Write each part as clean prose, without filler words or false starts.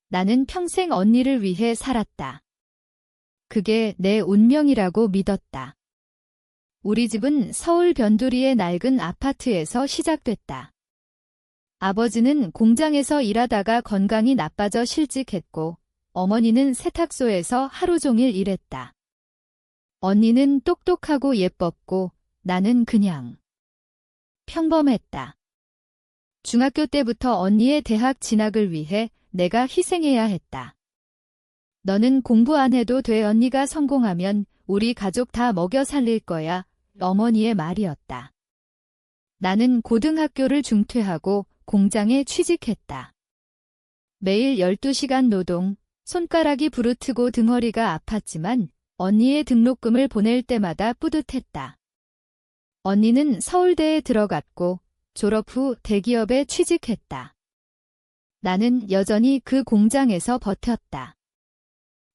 나는 평생 언니를 위해 살았다. 그게 내 운명이라고 믿었다. 우리 집은 서울 변두리의 낡은 아파트에서 시작됐다. 아버지는 공장에서 일하다가 건강이 나빠져 실직했고, 어머니는 세탁소에서 하루 종일 일했다. 언니는 똑똑하고 예뻤고, 나는 그냥 평범했다. 중학교 때부터 언니의 대학 진학을 위해 내가 희생해야 했다. 너는 공부 안 해도 돼. 언니가 성공하면 우리 가족 다 먹여 살릴 거야. 어머니의 말이었다. 나는 고등학교를 중퇴하고 공장에 취직했다. 매일 12시간 노동, 손가락이 부르트고 등허리가 아팠지만 언니의 등록금을 보낼 때마다 뿌듯했다. 언니는 서울대에 들어갔고 졸업 후 대기업에 취직했다. 나는 여전히 그 공장에서 버텼다.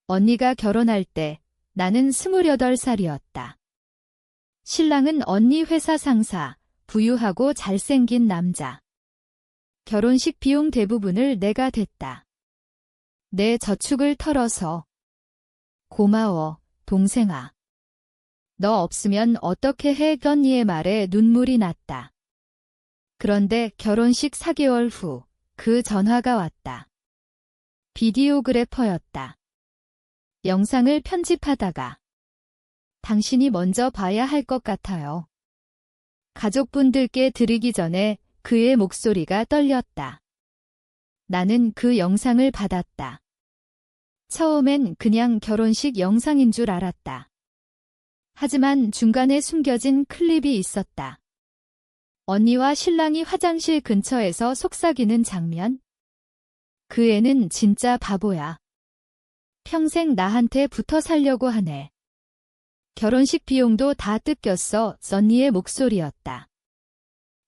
언니가 결혼할 때 나는 28살이었다. 신랑은 언니 회사 상사, 부유하고 잘생긴 남자. 결혼식 비용 대부분을 내가 댔다. 내 저축을 털어서. 고마워, 동생아. 너 없으면 어떻게 해? 언니의 말에 눈물이 났다. 그런데 결혼식 4개월 후 그 전화가 왔다. 비디오그래퍼였다. 영상을 편집하다가 당신이 먼저 봐야 할 것 같아요. 가족분들께 드리기 전에 그의 목소리가 떨렸다. 나는 그 영상을 받았다. 처음엔 그냥 결혼식 영상인 줄 알았다. 하지만 중간에 숨겨진 클립이 있었다. 언니와 신랑이 화장실 근처에서 속삭이는 장면. 그 애는 진짜 바보야. 평생 나한테 붙어 살려고 하네. 결혼식 비용도 다 뜯겼어. 언니의 목소리였다.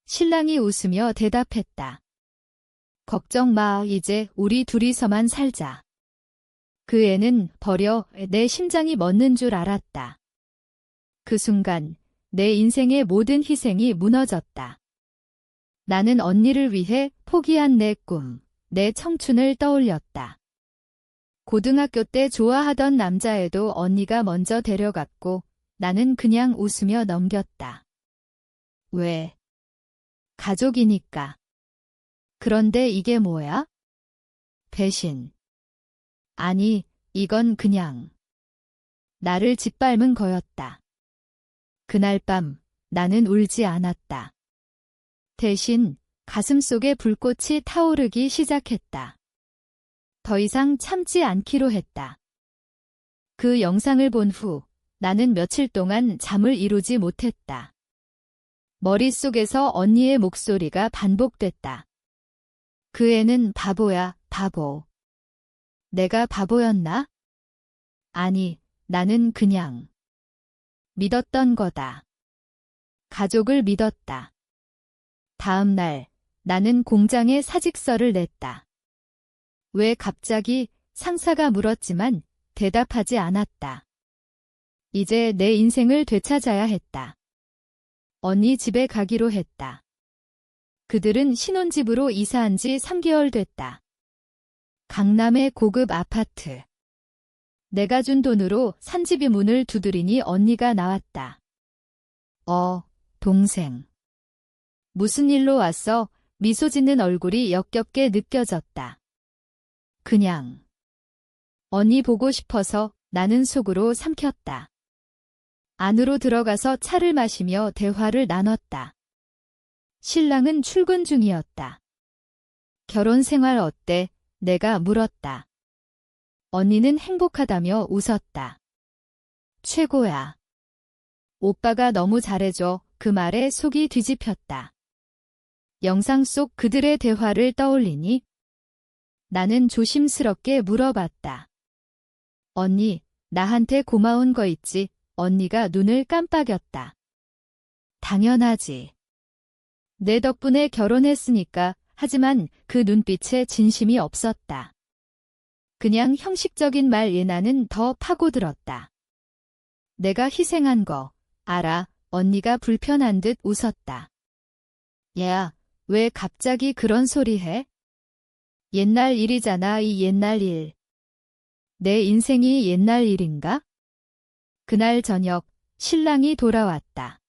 신랑이 웃으며 대답했다. 걱정 마. 이제 우리 둘이서만 살자. 그 애는 버려. 내 심장이 멎는 줄 알았다. 그 순간 내 인생의 모든 희생이 무너졌다. 나는 언니를 위해 포기한 내 꿈, 내 청춘을 떠올렸다. 고등학교 때 좋아하던 남자애도 언니가 먼저 데려갔고 나는 그냥 웃으며 넘겼다. 왜? 가족이니까. 그런데 이게 뭐야? 배신. 아니, 이건 그냥 나를 짓밟은 거였다. 그날 밤 나는 울지 않았다. 대신 가슴속에 불꽃이 타오르기 시작했다. 더 이상 참지 않기로 했다. 그 영상을 본 후 나는 며칠 동안 잠을 이루지 못했다. 머릿속에서 언니의 목소리가 반복됐다. 그 애는 바보야, 바보. 내가 바보였나? 아니, 나는 그냥 믿었던 거다. 가족을 믿었다. 다음 날 나는 공장에 사직서를 냈다. 왜 갑자기? 상사가 물었지만 대답하지 않았다. 이제 내 인생을 되찾아야 했다. 언니 집에 가기로 했다. 그들은 신혼집으로 이사한 지 3개월 됐다. 강남의 고급 아파트. 내가 준 돈으로 산집이 문을 두드리니 언니가 나왔다. 동생. 무슨 일로 왔어? 미소 짓는 얼굴이 역겹게 느껴졌다. 그냥. 언니 보고 싶어서. 나는 속으로 삼켰다. 안으로 들어가서 차를 마시며 대화를 나눴다. 신랑은 출근 중이었다. 결혼 생활 어때? 내가 물었다. 언니는 행복하다며 웃었다. 최고야. 오빠가 너무 잘해줘. 그 말에 속이 뒤집혔다. 영상 속 그들의 대화를 떠올리니 나는 조심스럽게 물어봤다. 언니, 나한테 고마운 거 있지? 언니가 눈을 깜빡였다. 당연하지. 내 덕분에 결혼했으니까. 하지만 그 눈빛에 진심이 없었다. 그냥 형식적인 말. 나는 더 파고들었다. 내가 희생한 거 알아. 언니가 불편한 듯 웃었다. 야, 왜 갑자기 그런 소리 해? 옛날 일이잖아, 이 옛날 일. 내 인생이 옛날 일인가? 그날 저녁, 신랑이 돌아왔다.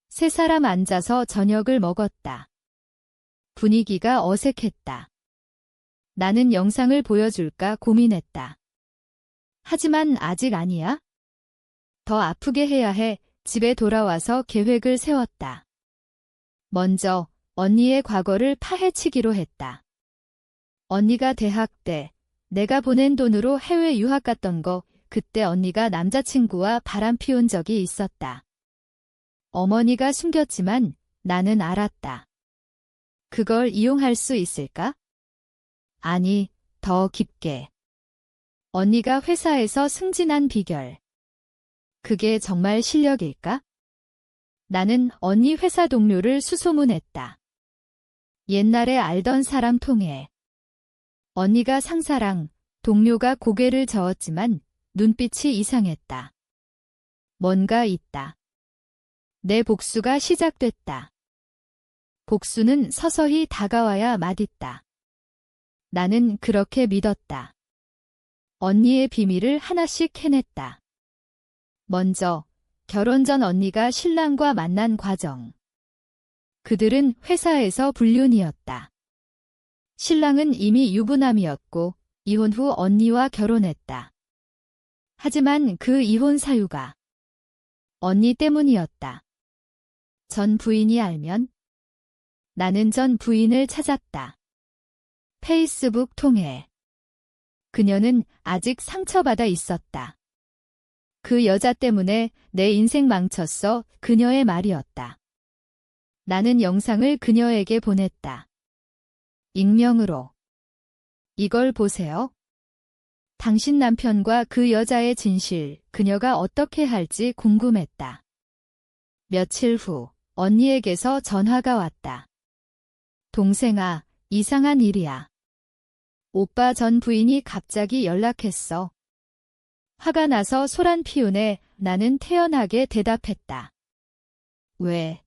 세 사람 앉아서 저녁을 먹었다. 분위기가 어색했다. 나는 영상을 보여줄까 고민했다. 하지만 아직 아니야? 더 아프게 해야 해. 집에 돌아와서 계획을 세웠다. 먼저 언니의 과거를 파헤치기로 했다. 언니가 대학 때 내가 보낸 돈으로 해외 유학 갔던 거, 그때 언니가 남자친구와 바람 피운 적이 있었다. 어머니가 숨겼지만 나는 알았다. 그걸 이용할 수 있을까? 아니, 더 깊게. 언니가 회사에서 승진한 비결. 그게 정말 실력일까? 나는 언니 회사 동료를 수소문했다. 옛날에 알던 사람 통해. 언니가 상사랑 동료가 고개를 저었지만 눈빛이 이상했다. 뭔가 있다. 내 복수가 시작됐다. 복수는 서서히 다가와야 맛있다. 나는 그렇게 믿었다. 언니의 비밀을 하나씩 해냈다. 먼저, 결혼 전 언니가 신랑과 만난 과정. 그들은 회사에서 불륜이었다. 신랑은 이미 유부남이었고 이혼 후 언니와 결혼했다. 하지만 그 이혼 사유가 언니 때문이었다. 전 부인이 알면? 나는 전 부인을 찾았다. 페이스북 통해. 그녀는 아직 상처받아 있었다. 그 여자 때문에 내 인생 망쳤어. 그녀의 말이었다. 나는 영상을 그녀에게 보냈다. 익명으로. 이걸 보세요. 당신 남편과 그 여자의 진실, 그녀가 어떻게 할지 궁금했다. 며칠 후 언니에게서 전화가 왔다. 동생아, 이상한 일이야. 오빠 전 부인이 갑자기 연락했어. 화가 나서 소란 피우네. 나는 태연하게 대답했다. 왜?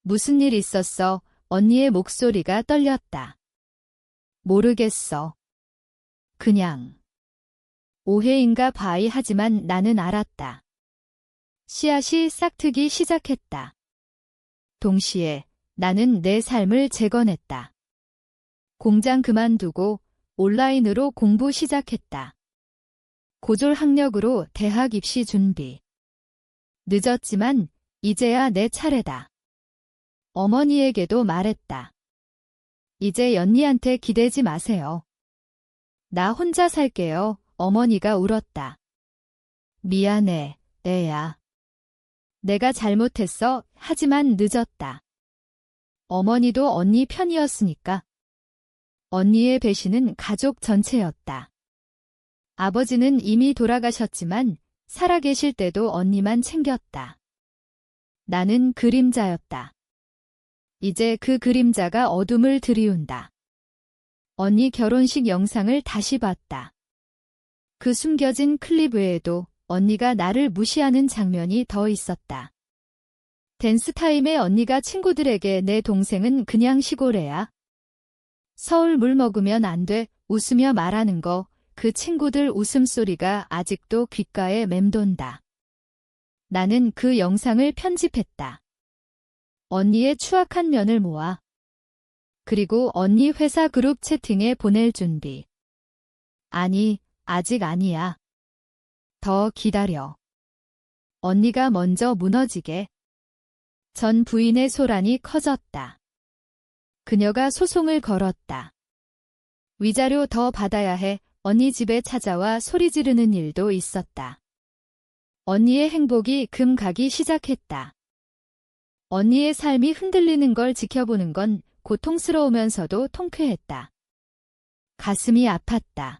무슨 일 있었어? 언니의 목소리가 떨렸다. 모르겠어. 그냥. 오해인가 봐이. 하지만 나는 알았다. 씨앗이 싹트기 시작했다. 동시에 나는 내 삶을 재건했다. 공장 그만두고 온라인으로 공부 시작했다. 고졸 학력으로 대학 입시 준비. 늦었지만 이제야 내 차례다. 어머니에게도 말했다. 이제 연니한테 기대지 마세요. 나 혼자 살게요. 어머니가 울었다. 미안해, 애야. 내가 잘못했어. 하지만 늦었다. 어머니도 언니 편이었으니까. 언니의 배신은 가족 전체였다. 아버지는 이미 돌아가셨지만 살아계실 때도 언니만 챙겼다. 나는 그림자였다. 이제 그 그림자가 어둠을 들이운다. 언니 결혼식 영상을 다시 봤다. 그 숨겨진 클립 외에도 언니가 나를 무시하는 장면이 더 있었다. 댄스타임에 언니가 친구들에게 내 동생은 그냥 시골애야. 서울 물 먹으면 안 돼. 웃으며 말하는 거. 그 친구들 웃음소리가 아직도 귓가에 맴돈다. 나는 그 영상을 편집했다. 언니의 추악한 면을 모아. 그리고 언니 회사 그룹 채팅에 보낼 준비. 아니, 아직 아니야. 더 기다려. 언니가 먼저 무너지게. 전 부인의 소란이 커졌다. 그녀가 소송을 걸었다. 위자료 더 받아야 해. 언니 집에 찾아와 소리 지르는 일도 있었다. 언니의 행복이 금가기 시작했다. 언니의 삶이 흔들리는 걸 지켜보는 건 고통스러우면서도 통쾌했다. 가슴이 아팠다.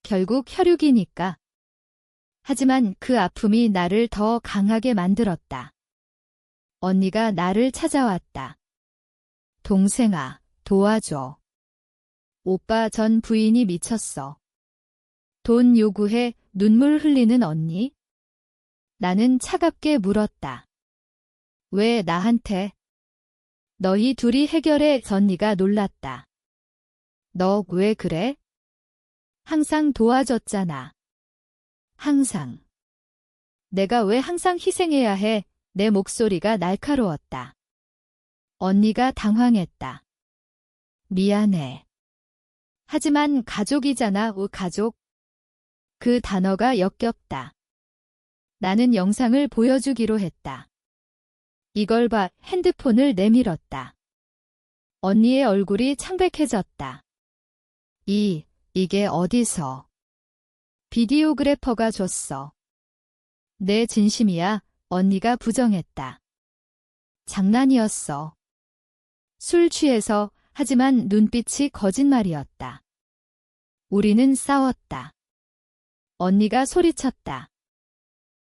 결국 혈육이니까. 하지만 그 아픔이 나를 더 강하게 만들었다. 언니가 나를 찾아왔다. 동생아, 도와줘. 오빠 전 부인이 미쳤어. 돈 요구해. 눈물 흘리는 언니. 나는 차갑게 물었다. 왜 나한테? 너희 둘이 해결해. 전니가 놀랐다. 너 왜 그래? 항상 도와줬잖아. 항상. 내가 왜 항상 희생해야 해? 내 목소리가 날카로웠다. 언니가 당황했다. 미안해. 하지만 가족이잖아, 가족. 그 단어가 역겹다. 나는 영상을 보여주기로 했다. 이걸 봐, 핸드폰을 내밀었다. 언니의 얼굴이 창백해졌다. 이게 어디서? 비디오그래퍼가 줬어. 내 진심이야, 언니가 부정했다. 장난이었어. 술 취해서, 하지만 눈빛이 거짓말이었다. 우리는 싸웠다. 언니가 소리쳤다.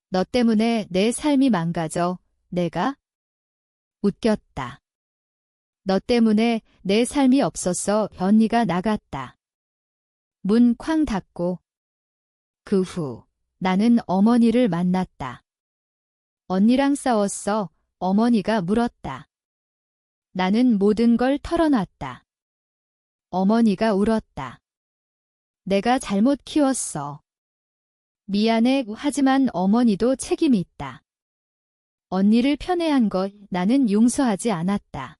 너 때문에 내 삶이 망가져, 내가? 웃겼다. 너 때문에 내 삶이 없었어. 언니가 나갔다. 문 쾅 닫고. 그 후 나는 어머니를 만났다. 언니랑 싸웠어. 어머니가 물었다. 나는 모든 걸 털어놨다. 어머니가 울었다. 내가 잘못 키웠어. 미안해. 하지만 어머니도 책임이 있다. 언니를 편애한 것 나는 용서하지 않았다.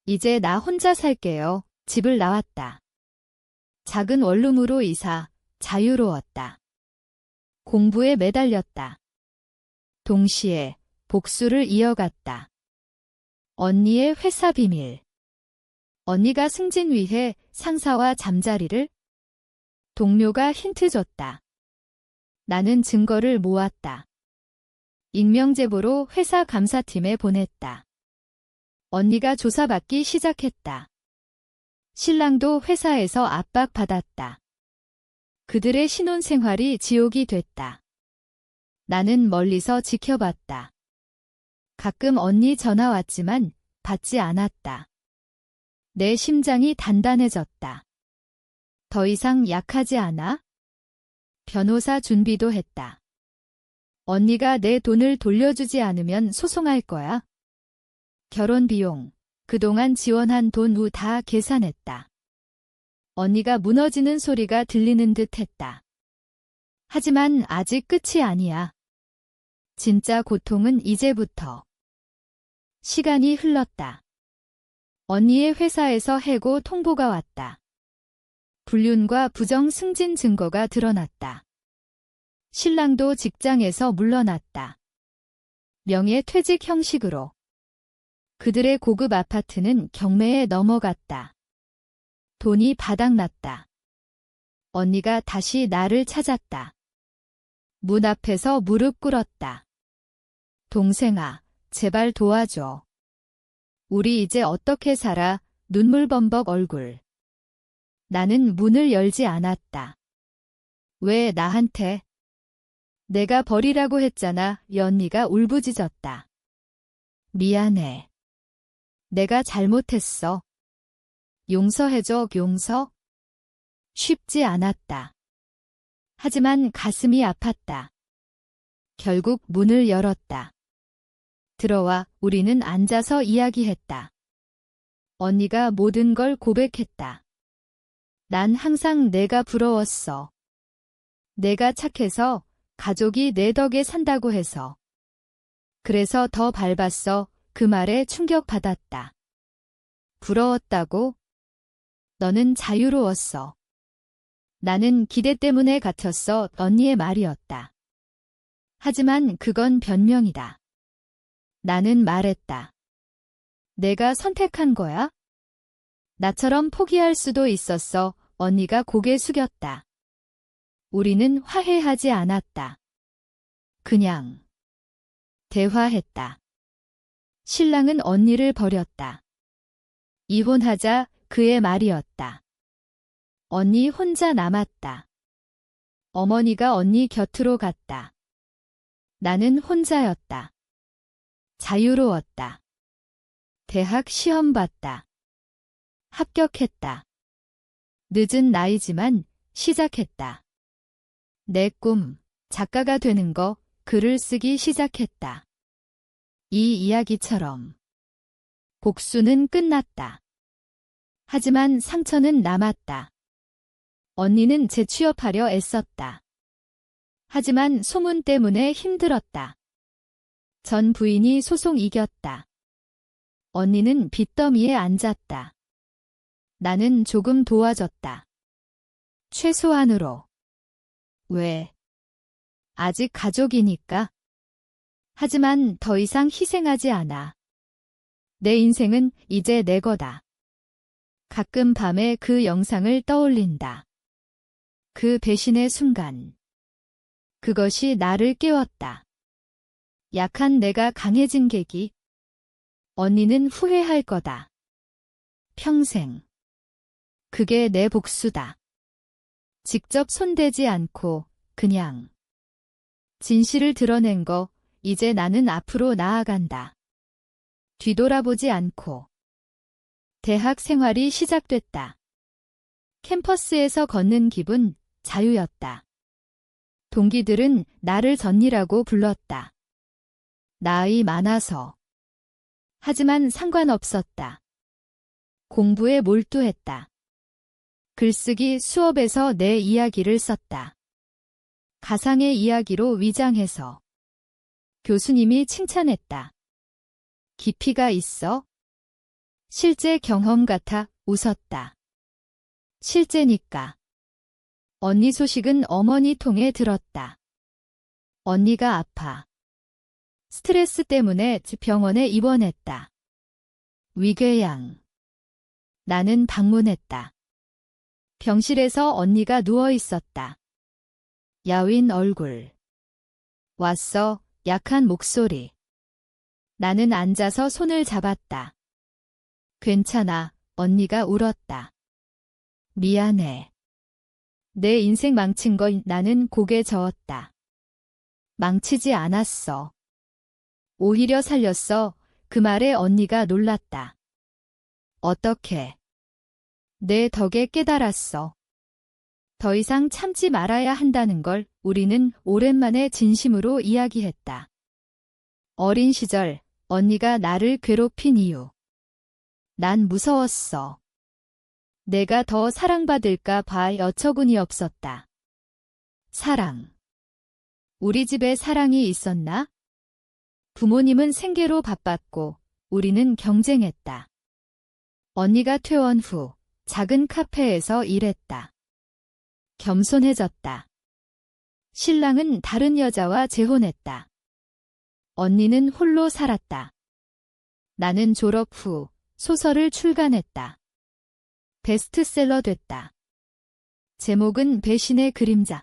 이제 나 혼자 살게요. 집을 나왔다. 작은 원룸으로 이사, 자유로웠다. 공부에 매달렸다. 동시에 복수를 이어갔다. 언니의 회사 비밀. 언니가 승진 위해 상사와 잠자리를? 동료가 힌트 줬다. 나는 증거를 모았다. 익명 제보로 회사 감사팀에 보냈다. 언니가 조사받기 시작했다. 신랑도 회사에서 압박받았다. 그들의 신혼생활이 지옥이 됐다. 나는 멀리서 지켜봤다. 가끔 언니 전화 왔지만 받지 않았다. 내 심장이 단단해졌다. 더 이상 약하지 않아? 변호사 준비도 했다. 언니가 내 돈을 돌려주지 않으면 소송할 거야. 결혼 비용, 그동안 지원한 돈 다 계산했다. 언니가 무너지는 소리가 들리는 듯 했다. 하지만 아직 끝이 아니야. 진짜 고통은 이제부터. 시간이 흘렀다. 언니의 회사에서 해고 통보가 왔다. 불륜과 부정 승진 증거가 드러났다. 신랑도 직장에서 물러났다. 명예퇴직 형식으로. 그들의 고급 아파트는 경매에 넘어갔다. 돈이 바닥났다. 언니가 다시 나를 찾았다. 문 앞에서 무릎 꿇었다. 동생아, 제발 도와줘. 우리 이제 어떻게 살아? 눈물범벅 얼굴. 나는 문을 열지 않았다. 왜 나한테? 내가 버리라고 했잖아. 언니가 울부짖었다. 미안해. 내가 잘못했어. 용서해줘. 용서? 쉽지 않았다. 하지만 가슴이 아팠다. 결국 문을 열었다. 들어와. 우리는 앉아서 이야기했다. 언니가 모든 걸 고백했다. 난 항상 내가 부러웠어. 내가 착해서, 가족이 내 덕에 산다고 해서. 그래서 더 밟았어. 그 말에 충격받았다. 부러웠다고? 너는 자유로웠어. 나는 기대 때문에 갇혔어. 언니의 말이었다. 하지만 그건 변명이다. 나는 말했다. 내가 선택한 거야? 나처럼 포기할 수도 있었어. 언니가 고개 숙였다. 우리는 화해하지 않았다. 그냥 대화했다. 신랑은 언니를 버렸다. 이혼하자. 그의 말이었다. 언니 혼자 남았다. 어머니가 언니 곁으로 갔다. 나는 혼자였다. 자유로웠다. 대학 시험 봤다. 합격했다. 늦은 나이지만 시작했다. 내 꿈, 작가가 되는 거, 글을 쓰기 시작했다. 이 이야기처럼. 복수는 끝났다. 하지만 상처는 남았다. 언니는 재취업하려 애썼다. 하지만 소문 때문에 힘들었다. 전 부인이 소송 이겼다. 언니는 빚더미에 앉았다. 나는 조금 도와줬다. 최소한으로. 왜? 아직 가족이니까. 하지만 더 이상 희생하지 않아. 내 인생은 이제 내 거다. 가끔 밤에 그 영상을 떠올린다. 그 배신의 순간. 그것이 나를 깨웠다. 약한 내가 강해진 계기. 언니는 후회할 거다. 평생. 그게 내 복수다. 직접 손대지 않고 그냥. 진실을 드러낸 거, 이제 나는 앞으로 나아간다. 뒤돌아보지 않고. 대학 생활이 시작됐다. 캠퍼스에서 걷는 기분, 자유였다. 동기들은 나를 전니라고 불렀다. 나이 많아서. 하지만 상관없었다. 공부에 몰두했다. 글쓰기 수업에서 내 이야기를 썼다. 가상의 이야기로 위장해서. 교수님이 칭찬했다. 깊이가 있어? 실제 경험 같아 웃었다. 실제니까. 언니 소식은 어머니 통해 들었다. 언니가 아파. 스트레스 때문에 병원에 입원했다. 위궤양. 나는 방문했다. 병실에서 언니가 누워 있었다. 야윈 얼굴. 왔어, 약한 목소리. 나는 앉아서 손을 잡았다. 괜찮아, 언니가 울었다. 미안해. 내 인생 망친 건 나는 고개 저었다. 망치지 않았어. 오히려 살렸어. 그 말에 언니가 놀랐다. 어떻게? 내 덕에 깨달았어. 더 이상 참지 말아야 한다는 걸 우리는 오랜만에 진심으로 이야기했다. 어린 시절 언니가 나를 괴롭힌 이유. 난 무서웠어. 내가 더 사랑받을까 봐 어처구니 없었다. 사랑. 우리 집에 사랑이 있었나? 부모님은 생계로 바빴고 우리는 경쟁했다. 언니가 퇴원 후 작은 카페에서 일했다. 겸손해졌다. 신랑은 다른 여자와 재혼했다. 언니는 홀로 살았다. 나는 졸업 후 소설을 출간했다. 베스트셀러 됐다. 제목은 배신의 그림자.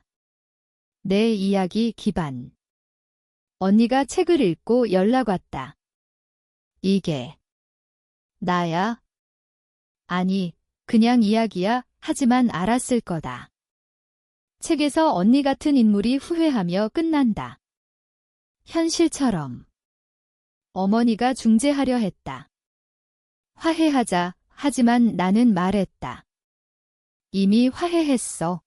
내 이야기 기반. 언니가 책을 읽고 연락 왔다. 이게 나야? 아니, 그냥 이야기야. 하지만 알았을 거다. 책에서 언니 같은 인물이 후회하며 끝난다. 현실처럼. 어머니가 중재하려 했다. 화해하자. 하지만 나는 말했다. 이미 화해했어.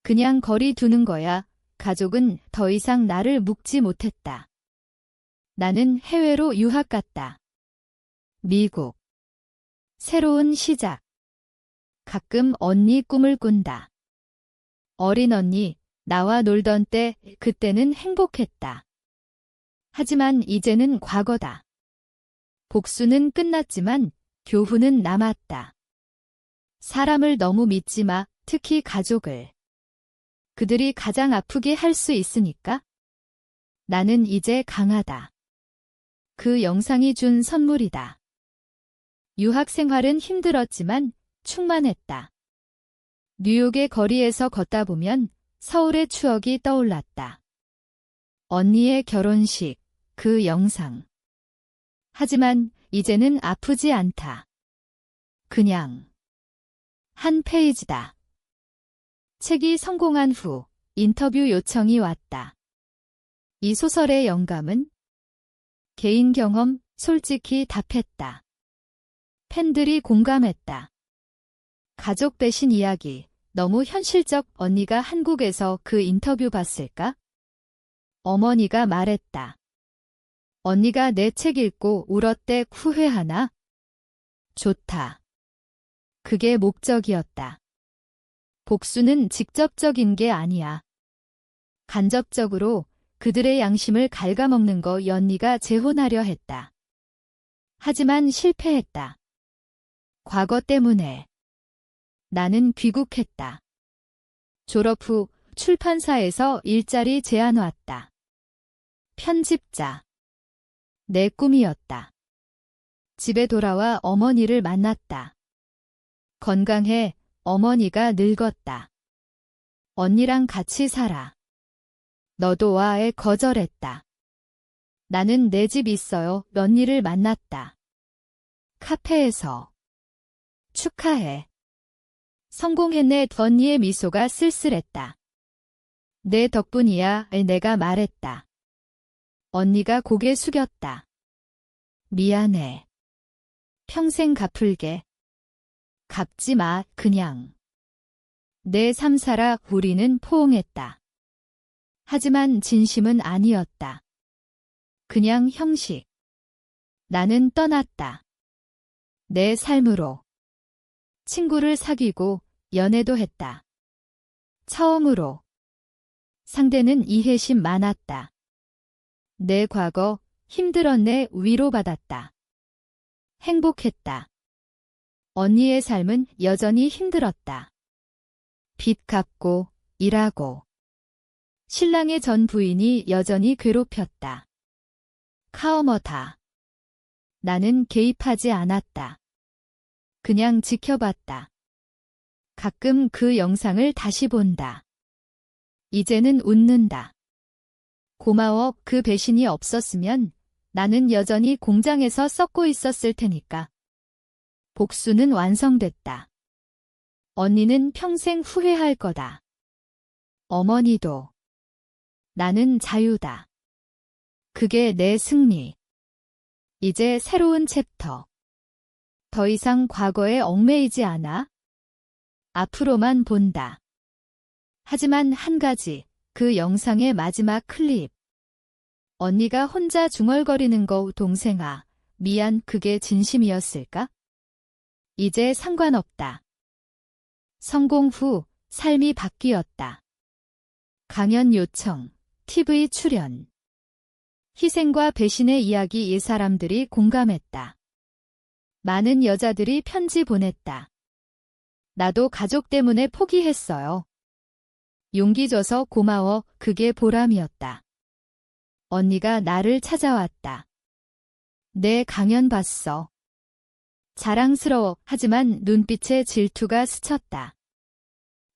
그냥 거리 두는 거야. 가족은 더 이상 나를 묶지 못했다. 나는 해외로 유학 갔다. 미국. 새로운 시작. 가끔 언니 꿈을 꾼다. 어린 언니, 나와 놀던 때, 그때는 행복했다. 하지만 이제는 과거다. 복수는 끝났지만 교훈은 남았다. 사람을 너무 믿지 마, 특히 가족을. 그들이 가장 아프게 할 수 있으니까. 나는 이제 강하다. 그 영상이 준 선물이다. 유학 생활은 힘들었지만 충만했다. 뉴욕의 거리에서 걷다 보면 서울의 추억이 떠올랐다. 언니의 결혼식, 그 영상. 하지만 이제는 아프지 않다. 그냥 한 페이지다. 책이 성공한 후 인터뷰 요청이 왔다. 이 소설의 영감은? 개인 경험, 솔직히 답했다. 팬들이 공감했다. 가족 배신 이야기, 너무 현실적. 언니가 한국에서 그 인터뷰 봤을까? 어머니가 말했다. 언니가 내 책 읽고 울었대. 후회하나? 좋다. 그게 목적이었다. 복수는 직접적인 게 아니야. 간접적으로 그들의 양심을 갉아먹는 거 연희가 재혼하려 했다. 하지만 실패했다. 과거 때문에. 나는 귀국했다. 졸업 후 출판사에서 일자리 제안 왔다. 편집자. 내 꿈이었다. 집에 돌아와 어머니를 만났다. 건강해. 어머니가 늙었다. 언니랑 같이 살아. 너도 와에 거절했다. 나는 내 집 있어요. 언니를 만났다. 카페에서. 축하해. 성공했네. 언니의 미소가 쓸쓸했다. 내 덕분이야. 내가 말했다. 언니가 고개 숙였다. 미안해. 평생 갚을게. 갚지 마, 그냥. 내 삶 살아. 우리는 포옹했다. 하지만 진심은 아니었다. 그냥 형식. 나는 떠났다. 내 삶으로. 친구를 사귀고 연애도 했다. 처음으로. 상대는 이해심 많았다. 내 과거 힘들었네. 위로받았다. 행복했다. 언니의 삶은 여전히 힘들었다. 빚 갚고 일하고. 신랑의 전 부인이 여전히 괴롭혔다. 카어머다. 나는 개입하지 않았다. 그냥 지켜봤다. 가끔 그 영상을 다시 본다. 이제는 웃는다. 고마워. 그 배신이 없었으면 나는 여전히 공장에서 썩고 있었을 테니까. 복수는 완성됐다. 언니는 평생 후회할 거다. 어머니도. 나는 자유다. 그게 내 승리. 이제 새로운 챕터. 더 이상 과거에 얽매이지 않아. 앞으로만 본다. 하지만 한 가지, 그 영상의 마지막 클립. 언니가 혼자 중얼거리는 거. 동생아, 미안. 그게 진심이었을까? 이제 상관없다. 성공 후 삶이 바뀌었다. 강연 요청, TV 출연. 희생과 배신의 이야기. 이 사람들이 공감했다. 많은 여자들이 편지 보냈다. 나도 가족 때문에 포기했어요. 용기 줘서 고마워. 그게 보람이었다. 언니가 나를 찾아왔다. 내 강연 봤어. 자랑스러워. 하지만 눈빛에 질투가 스쳤다.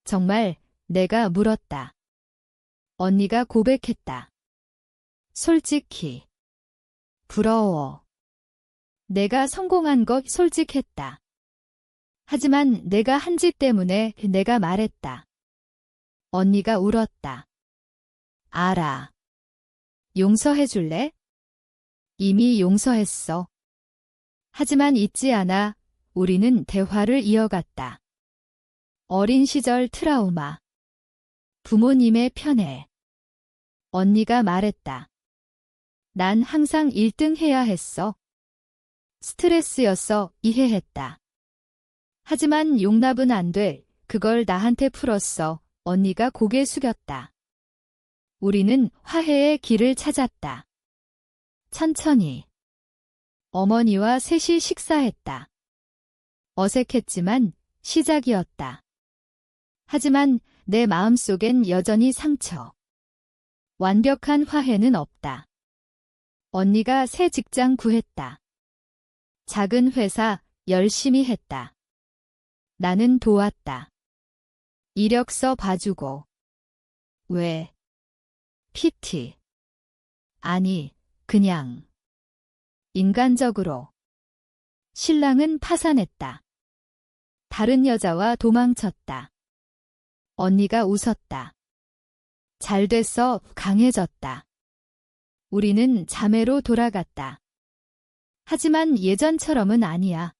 정말. 내가 물었다. 언니가 고백했다. 솔직히. 부러워. 내가 성공한 거 솔직했다. 하지만 내가 한 짓 때문에. 내가 말했다. 언니가 울었다. 알아. 용서해줄래? 이미 용서했어. 하지만 잊지 않아. 우리는 대화를 이어갔다. 어린 시절 트라우마. 부모님의 편애. 언니가 말했다. 난 항상 1등 해야 했어. 스트레스였어. 이해했다. 하지만 용납은 안 돼. 그걸 나한테 풀었어. 언니가 고개 숙였다. 우리는 화해의 길을 찾았다. 천천히. 어머니와 셋이 식사했다. 어색했지만 시작이었다. 하지만 내 마음속엔 여전히 상처. 완벽한 화해는 없다. 언니가 새 직장 구했다. 작은 회사 열심히 했다. 나는 도왔다. 이력서 봐주고. 왜? PT. 아니, 그냥. 인간적으로. 신랑은 파산했다. 다른 여자와 도망쳤다. 언니가 웃었다. 잘 됐어. 강해졌다. 우리는 자매로 돌아갔다. 하지만 예전처럼은 아니야.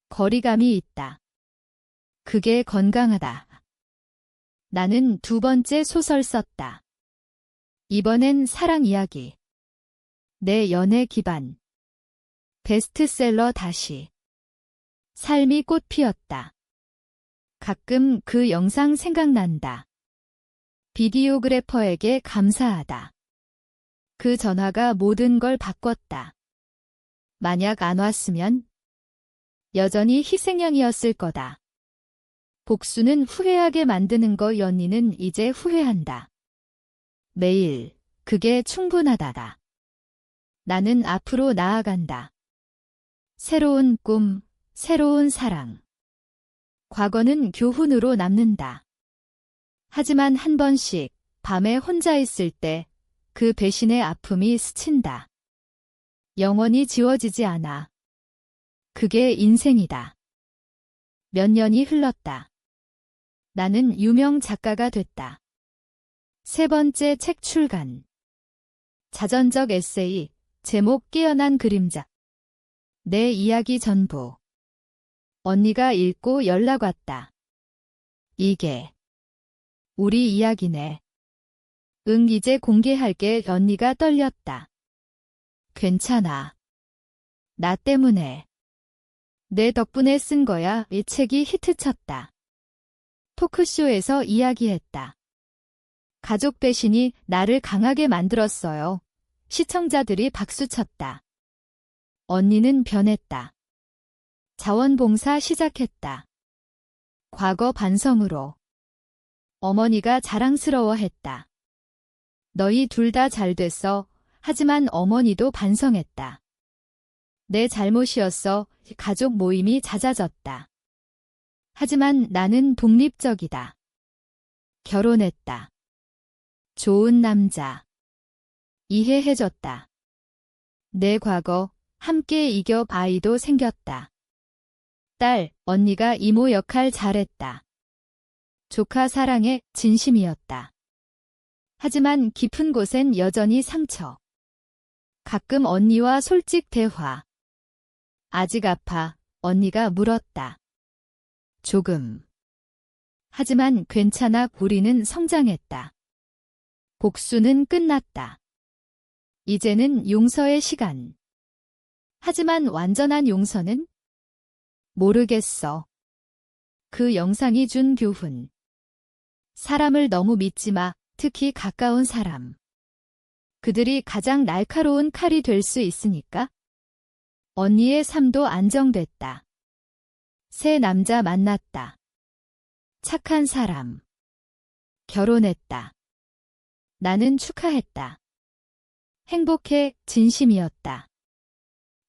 거리감이 있다. 그게 건강하다. 나는 두 번째 소설 썼다. 이번엔 사랑 이야기. 내 연애 기반. 베스트셀러 다시. 삶이 꽃 피었다. 가끔 그 영상 생각난다. 비디오그래퍼에게 감사하다. 그 전화가 모든 걸 바꿨다. 만약 안 왔으면 여전히 희생양이었을 거다. 복수는 후회하게 만드는 거 연희는 이제 후회한다. 매일 그게 충분하다. 나는 앞으로 나아간다. 새로운 꿈, 새로운 사랑. 과거는 교훈으로 남는다. 하지만 한 번씩 밤에 혼자 있을 때 그 배신의 아픔이 스친다. 영원히 지워지지 않아. 그게 인생이다. 몇 년이 흘렀다. 나는 유명 작가가 됐다. 세 번째 책 출간. 자전적 에세이, 제목 깨어난 그림자. 내 이야기 전부. 언니가 읽고 연락 왔다. 이게 우리 이야기네. 응, 이제 공개할게. 언니가 떨렸다. 괜찮아. 나 때문에. 내 덕분에 쓴 거야. 이 책이 히트쳤다. 토크쇼에서 이야기했다. 가족 배신이 나를 강하게 만들었어요. 시청자들이 박수쳤다. 언니는 변했다. 자원봉사 시작했다. 과거 반성으로. 어머니가 자랑스러워했다. 너희 둘 다 잘 됐어. 하지만 어머니도 반성했다. 내 잘못이었어. 가족 모임이 잦아졌다. 하지만 나는 독립적이다. 결혼했다. 좋은 남자. 이해해줬다. 내 과거 함께 이겨 아이도 생겼다. 딸, 언니가 이모 역할 잘했다. 조카 사랑에 진심이었다. 하지만 깊은 곳엔 여전히 상처. 가끔 언니와 솔직 대화. 아직 아파, 언니가 물었다. 조금. 하지만 괜찮아, 우리는 성장했다. 복수는 끝났다. 이제는 용서의 시간. 하지만 완전한 용서는? 모르겠어. 그 영상이 준 교훈. 사람을 너무 믿지 마, 특히 가까운 사람. 그들이 가장 날카로운 칼이 될 수 있으니까. 언니의 삶도 안정됐다. 새 남자 만났다. 착한 사람. 결혼했다. 나는 축하했다. 행복해, 진심이었다.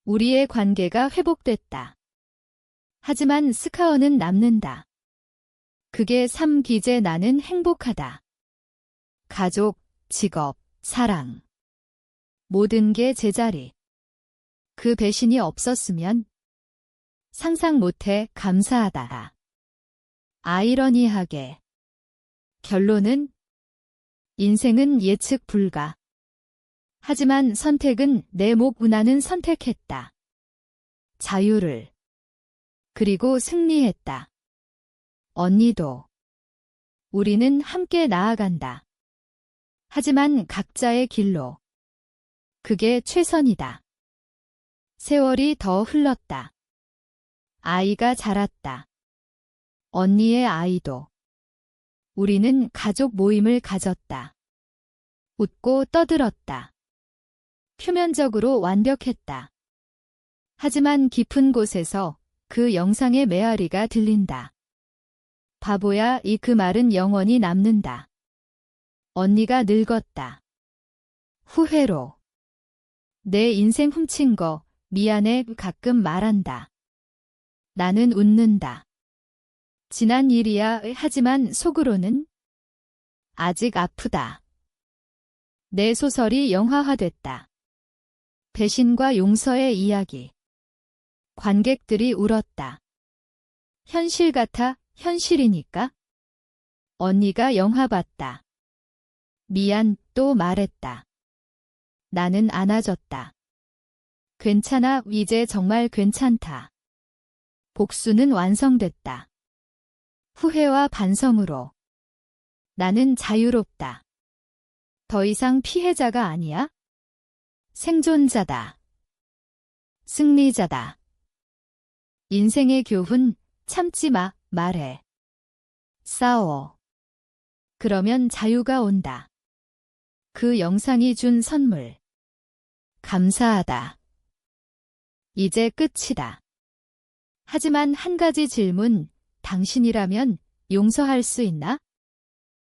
우리의 관계가 회복됐다. 하지만 스카어는 남는다. 그게 삶 기제. 나는 행복하다. 가족, 직업, 사랑. 모든 게 제자리. 그 배신이 없었으면 상상 못해. 감사하다. 아이러니하게. 결론은 인생은 예측 불가. 하지만 선택은 내 목. 나는 선택했다. 자유를. 그리고 승리했다. 언니도. 우리는 함께 나아간다. 하지만 각자의 길로. 그게 최선이다. 세월이 더 흘렀다. 아이가 자랐다. 언니의 아이도. 우리는 가족 모임을 가졌다. 웃고 떠들었다. 표면적으로 완벽했다. 하지만 깊은 곳에서 그 영상의 메아리가 들린다. 바보야, 그 말은 영원히 남는다. 언니가 늙었다. 후회로. 내 인생 훔친 거 미안해. 가끔 말한다. 나는 웃는다. 지난 일이야. 하지만 속으로는 아직 아프다. 내 소설이 영화화됐다. 배신과 용서의 이야기. 관객들이 울었다. 현실 같아. 현실이니까. 언니가 영화 봤다. 미안, 또 말했다. 나는 안아줬다. 괜찮아, 이제 정말 괜찮다. 복수는 완성됐다. 후회와 반성으로. 나는 자유롭다. 더 이상 피해자가 아니야. 생존자다. 승리자다. 인생의 교훈, 참지 마, 말해. 싸워. 그러면 자유가 온다. 그 영상이 준 선물. 감사하다. 이제 끝이다. 하지만 한 가지 질문, 당신이라면 용서할 수 있나?